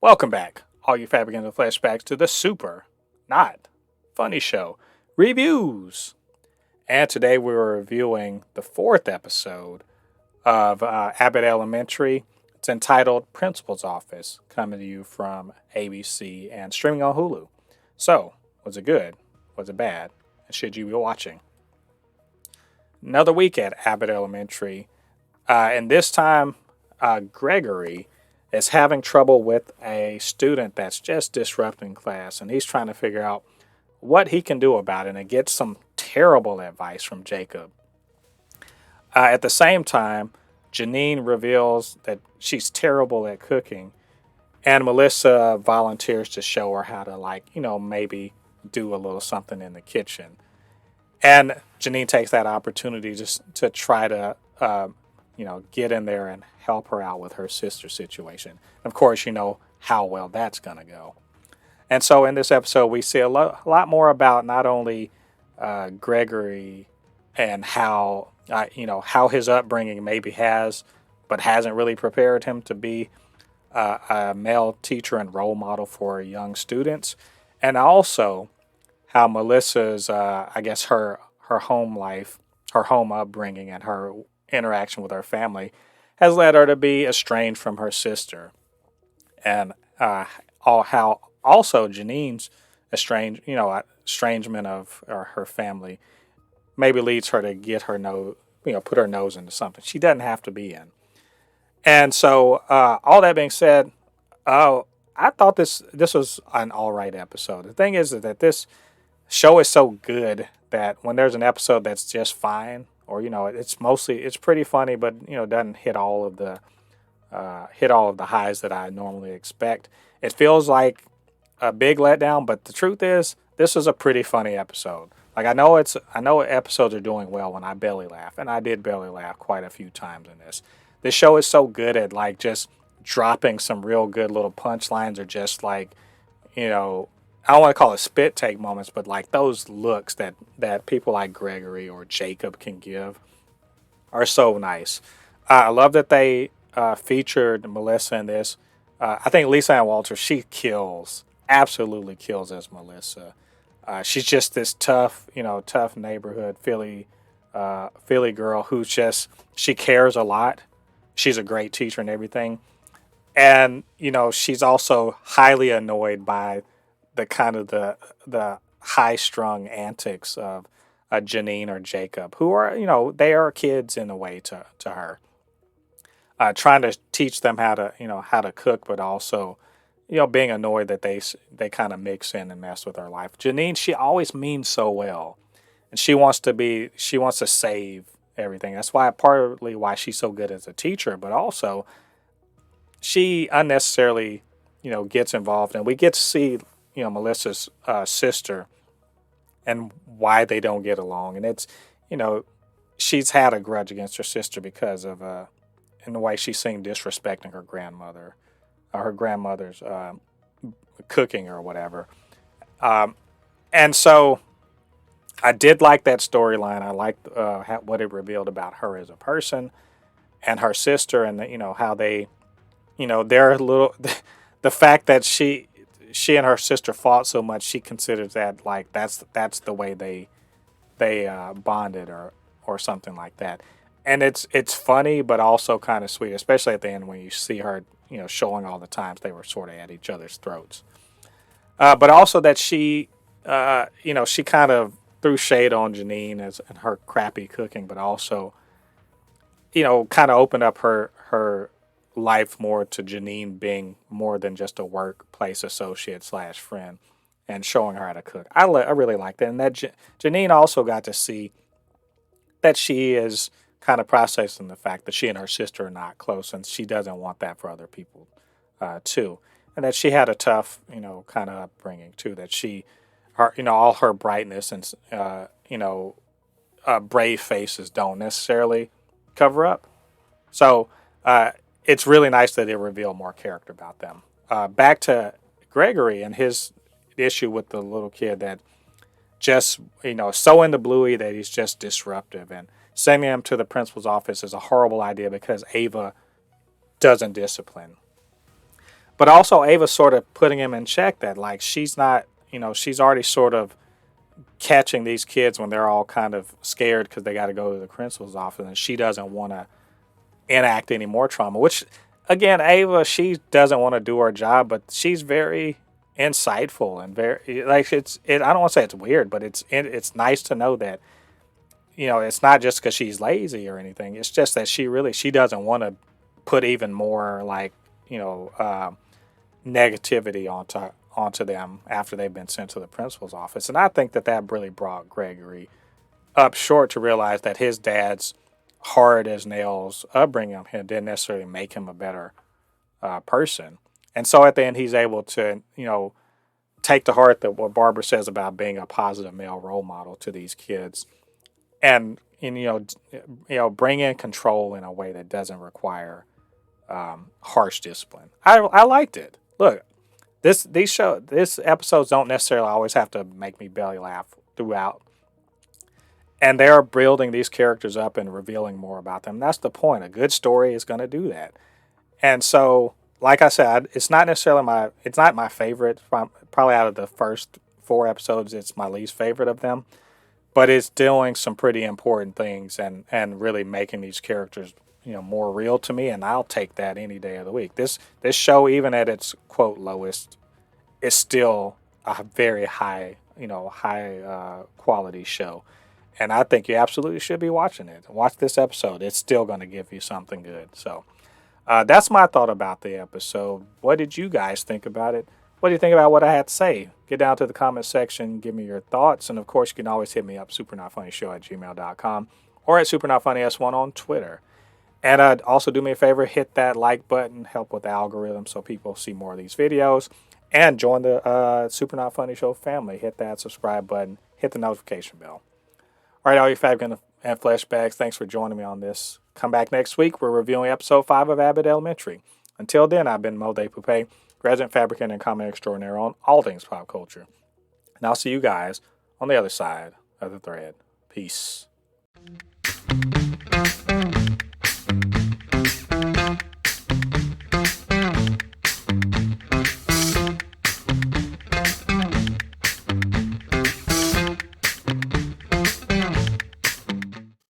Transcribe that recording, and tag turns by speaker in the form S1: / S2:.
S1: Welcome back, all you Fabricans and Fleshbags, to the super, not funny show, reviews. And today we're reviewing the fourth episode of Abbott Elementary. It's entitled Principal's Office, coming to you from ABC and streaming on Hulu. So, was it good? Was it bad? And should you be watching? Another week at Abbott Elementary. And this time, Gregory is having trouble with a student that's just disrupting class, and he's trying to figure out what he can do about it and get some terrible advice from Jacob. At the same time, Janine reveals that she's terrible at cooking, and Melissa volunteers to show her how to, maybe do a little something in the kitchen. And Janine takes that opportunity just to try to get in there and help her out with her sister situation. Of course, you know how well that's going to go. And so in this episode, we see a lot more about not only Gregory and how his upbringing maybe but hasn't really prepared him to be a male teacher and role model for young students. And also how Melissa's, her home life, her home upbringing, and her interaction with her family has led her to be estranged from her sister, and how also Janine's estrangement of her family maybe leads her to get put her nose into something she doesn't have to be in. And so, all that being said, I thought this was an all right episode. The thing is that this show is so good that when there's an episode that's just fine, or it's pretty funny, but doesn't hit all of the highs that I normally expect. It feels like a big letdown, but the truth is, this is a pretty funny episode. Like I know episodes are doing well when I belly laugh, and I did belly laugh quite a few times in this. This show is so good at just dropping some real good little punchlines, or just I don't want to call it spit take moments, but those looks that people like Gregory or Jacob can give are so nice. I love that they featured Melissa in this. I think Lisa Ann Walters, she absolutely kills as Melissa. She's just this tough neighborhood Philly girl she cares a lot. She's a great teacher and everything. And, she's also highly annoyed by the high-strung antics of Janine or Jacob, who are, they are kids in a way to her. Trying to teach them how to cook, but also, being annoyed that they kind of mix in and mess with her life. Janine, she always means so well, and she wants to save everything. That's partly why she's so good as a teacher, but also she unnecessarily, gets involved, and we get to see Melissa's sister and why they don't get along. And it's, she's had a grudge against her sister because of, in the way she seemed disrespecting her grandmother, her grandmother's cooking or whatever. And so I did like that storyline. I liked what it revealed about her as a person and her sister, and how they, they're a little, the fact that she and her sister fought so much, she considers that that's the way they bonded or something like that. And it's funny, but also kind of sweet, especially at the end when you see her, showing all the times they were sort of at each other's throats. But also that she kind of threw shade on Janine and her crappy cooking, but also, kind of opened up her life more to Janine being more than just a workplace associate / friend, and showing her how to cook. I really liked it. And that Janine also got to see that she is kind of processing the fact that she and her sister are not close, and she doesn't want that for other people too. And that she had a tough, kind of upbringing too, that all her brightness and, brave faces don't necessarily cover up. So, it's really nice that they reveal more character about them. Back to Gregory and his issue with the little kid that just, so into Bluey that he's just disruptive. And sending him to the principal's office is a horrible idea because Ava doesn't discipline. But also Ava's sort of putting him in check that like she's not, she's already sort of catching these kids when they're all kind of scared because they got to go to the principal's office, and she doesn't want to enact any more trauma. Which, again, Ava, she doesn't want to do her job, but she's very insightful and very like I don't want to say it's weird, but it's nice to know that it's not just because she's lazy or anything. It's just that she doesn't want to put even more like negativity onto them after they've been sent to the principal's office. And I think that really brought Gregory up short to realize that his dad's hard as nails upbringing didn't necessarily make him a better person. And so at the end, he's able to, take to heart that what Barbara says about being a positive male role model to these kids, and bring in control in a way that doesn't require harsh discipline. I liked it. Look, this episodes don't necessarily always have to make me belly laugh throughout. And they're building these characters up and revealing more about them. That's the point. A good story is going to do that. And so, like I said, it's not my favorite. Probably out of the first 4 episodes, it's my least favorite of them. But it's doing some pretty important things and really making these characters, more real to me. And I'll take that any day of the week. This show, even at its quote lowest, is still a very high quality show. And I think you absolutely should be watching it. Watch this episode. It's still going to give you something good. So that's my thought about the episode. What did you guys think about it? What do you think about what I had to say? Get down to the comment section. Give me your thoughts. And, of course, you can always hit me up, supernotfunnyshow@gmail.com or at supernotfunnys1 on Twitter. And also do me a favor, hit that like button, help with the algorithm so people see more of these videos. And join the Super Not Funny Show family. Hit that subscribe button. Hit the notification bell. All right, all you Fabricans and Fleshbags, thanks for joining me on this. Come back next week. We're reviewing episode 5 of Abbott Elementary. Until then, I've been Mo De Poupée, resident fabricant and comment extraordinaire on all things pop culture. And I'll see you guys on the other side of the thread. Peace.